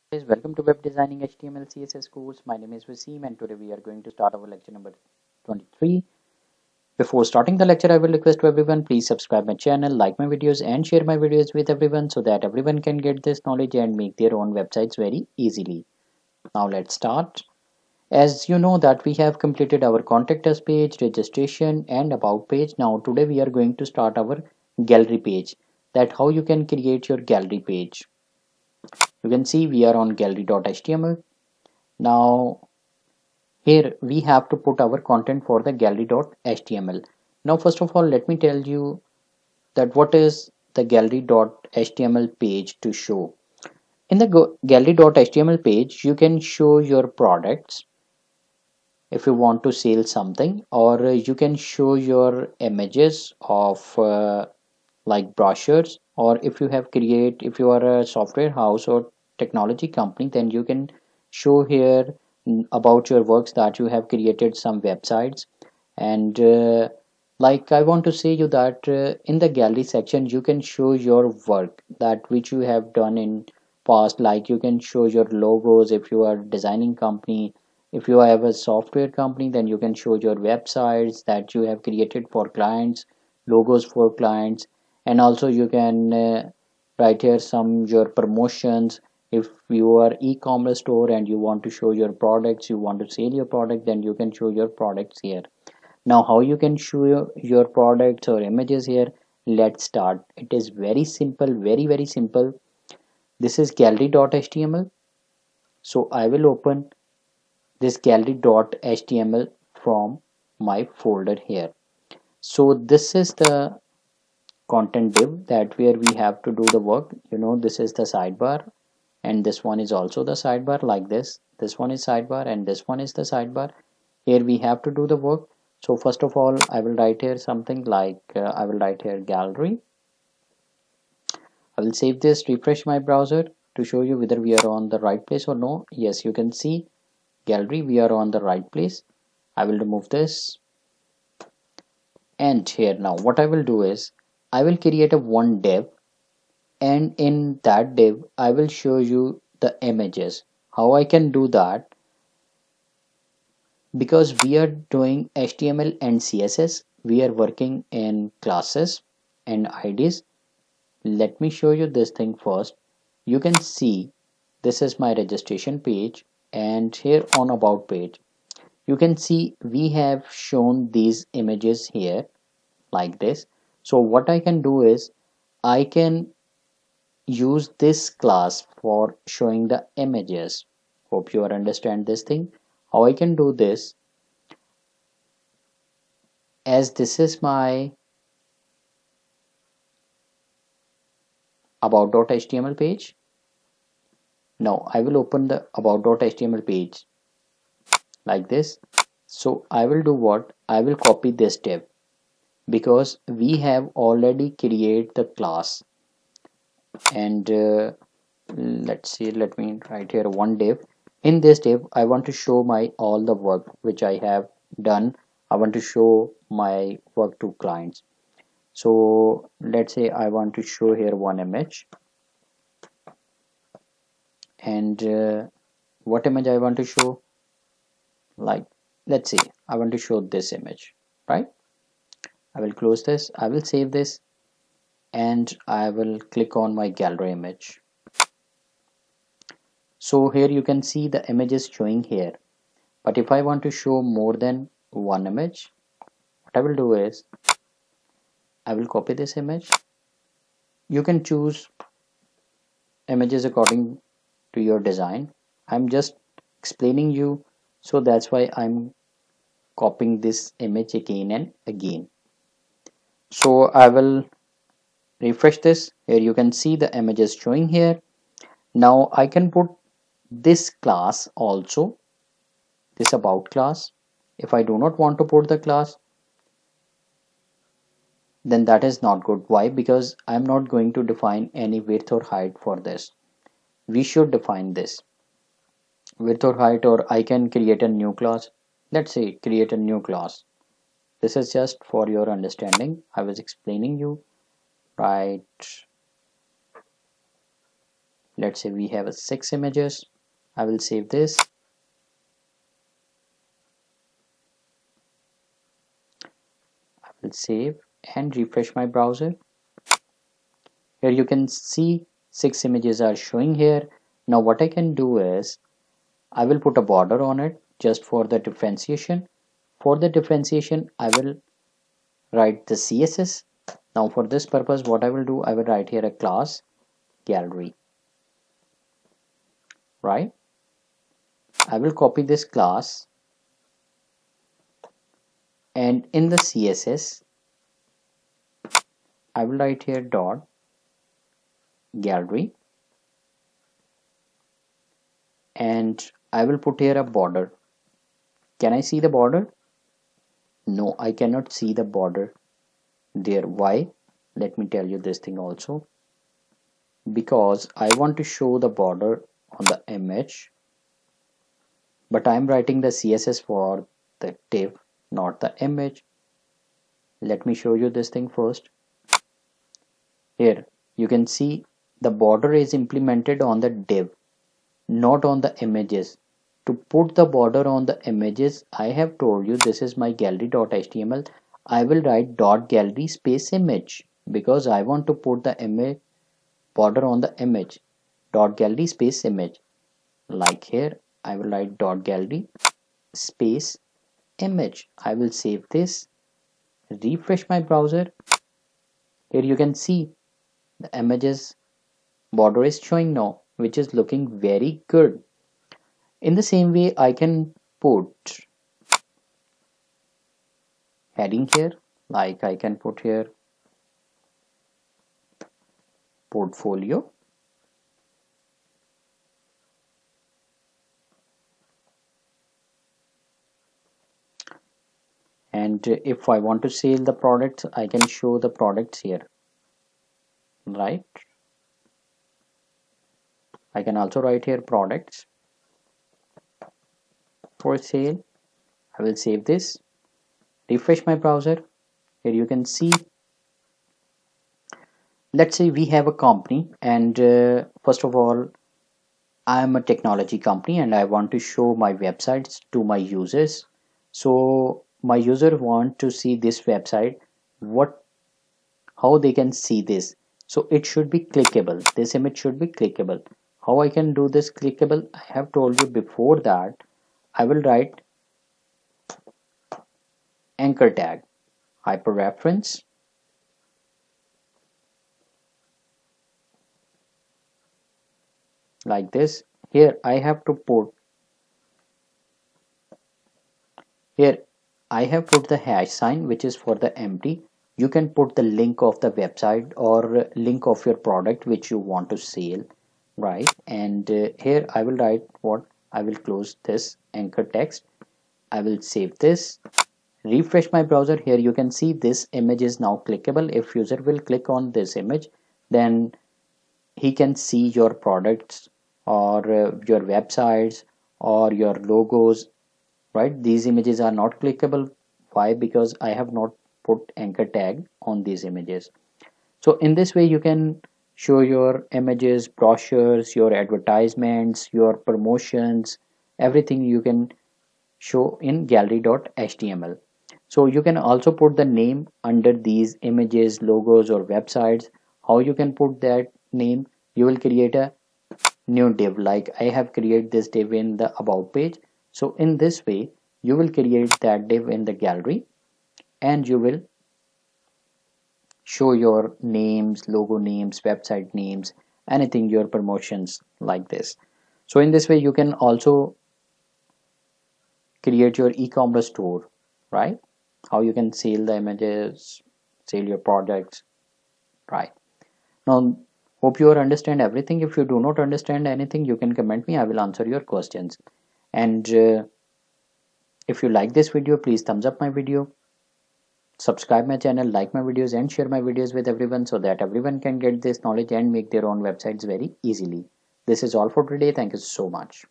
Guys, welcome to Web Designing HTML CSS course. My name is Wasim and today we are going to start our lecture number 23. Before starting the lecture, I will request to everyone please subscribe my channel, like my videos and share my videos with everyone so that everyone can get this knowledge and make their own websites very easily. Now let's start. As you know that we have completed our contact us page, registration and about page. Now today we are going to start our gallery page, that how you can create your gallery page. You can see we are on gallery.html. Now here we have to put our content for the gallery.html. Now first of all let me tell you that what is the gallery.html page to show. In the gallery.html page you can show your products if you want to sell something, or you can show your images of like brochures, or if you are a software house or technology company, then you can show here about your works that you have created some websites. And like I want to say you that in the gallery section you can show your work that which you have done in past. Like you can show your logos if you are designing company. If you have a software company, then you can show your websites that you have created for clients, logos for clients. And also you can write here some your promotions. If you are e-commerce store and you want to show your products, you want to sell your product, then you can show your products here. Now how you can show your products or images here, let's start. It is very simple, very simple. This is gallery.html. So I will open this gallery.html from my folder here. So this is the content div that where we have to do the work. This is the sidebar and this one is also the sidebar, like this one is sidebar and this one is the sidebar. Here we have to do the work. So first of all I will write here something like I will write here gallery. I will save this, refresh my browser to show you whether we are on the right place or no. Yes, you can see gallery, we are on the right place. I will remove this, and here now what I will do is I will create a one div, and in that div I will show you the images. How I can do that? Because we are doing HTML and CSS, we are working in classes and IDs. Let me show you this thing first. You can see this is my registration page, and here on about page you can see we have shown these images here like this. So what I can do is I can use this class for showing the images. Hope you understand this thing. How I can do this, as this is my about.html page. Now I will open the about.html page like this. So I will do what? I will copy this div, because we have already created the class. And let's see, let me write here one div. In this div I want to show my all the work which I have done. I want to show my work to clients. So let's say I want to show here one image, and what image I want to show, like let's say I want to show this image, right? I will close this, I will save this, and I will click on my gallery image. So here you can see the image is showing here. But if I want to show more than one image, what I will do is I will copy this image. You can choose images according to your design. I'm just explaining you, so that's why I'm copying this image again and again. So I will refresh this. Here you can see the image is showing here. Now I can put this class also, this about class. If I do not want to put the class, then that is not good. Why? Because I'm not going to define any width or height for this. We should define this width or height, or I can create a new class. Let's say create a new class. This is just for your understanding. I was explaining you, right? Let's say we have 6 images. I will save this. I will save and refresh my browser. Here you can see 6 images are showing here. Now what I can do is I will put a border on it just for the differentiation. For the differentiation, I will write the CSS. Now for this purpose, what I will do, I will write here a class gallery, right? I will copy this class and in the CSS, I will write here dot gallery and I will put here a border. Can I see the border? No, I cannot see the border there. Why? Let me tell you this thing also. Because I want to show the border on the image, but I am writing the CSS for the div, not the image. Let me show you this thing first. Here you can see the border is implemented on the div, not on the images. To put the border on the images, I have told you this is my gallery.html. I will write dot gallery space image because I want to put the image border on the image. Dot gallery space image. Like here, I will write dot gallery space image. I will save this, refresh my browser. Here you can see the images border is showing now, which is looking very good. In the same way, I can put heading here, like I can put here portfolio. And if I want to sell the products, I can show the products here, right? I can also write here products for sale. I will save this, refresh my browser. Here you can see, let's say we have a company and first of all I am a technology company and I want to show my websites to my users. So my user want to see this website, how they can see this. So it should be clickable. This image should be clickable. How I can do this clickable? I have told you before that I will write anchor tag, hyperreference, like this. Here I have to put, here I have put the hash sign, which is for the empty. You can put the link of the website or link of your product which you want to sell, right? And here I will write what, I will close this anchor text. I will save this, refresh my browser. Here you can see this image is now clickable. If user will click on this image, then he can see your products or your websites or your logos, right? These images are not clickable. Why? Because I have not put anchor tag on these images. So in this way you can show your images, brochures, your advertisements, your promotions, everything you can show in gallery.html. So you can also put the name under these images, logos or websites. How you can put that name? You will create a new div, like I have created this div in the about page. So in this way you will create that div in the gallery and you will show your names, logo names, website names, anything, your promotions, like this. So in this way you can also create your e-commerce store, right? How you can sell the images, sell your products, right? Now hope you understand everything. If you do not understand anything, you can comment me, I will answer your questions. And if you like this video, please thumbs up my video, subscribe my channel, like my videos and share my videos with everyone so that everyone can get this knowledge and make their own websites very easily. This is all for today. Thank you so much.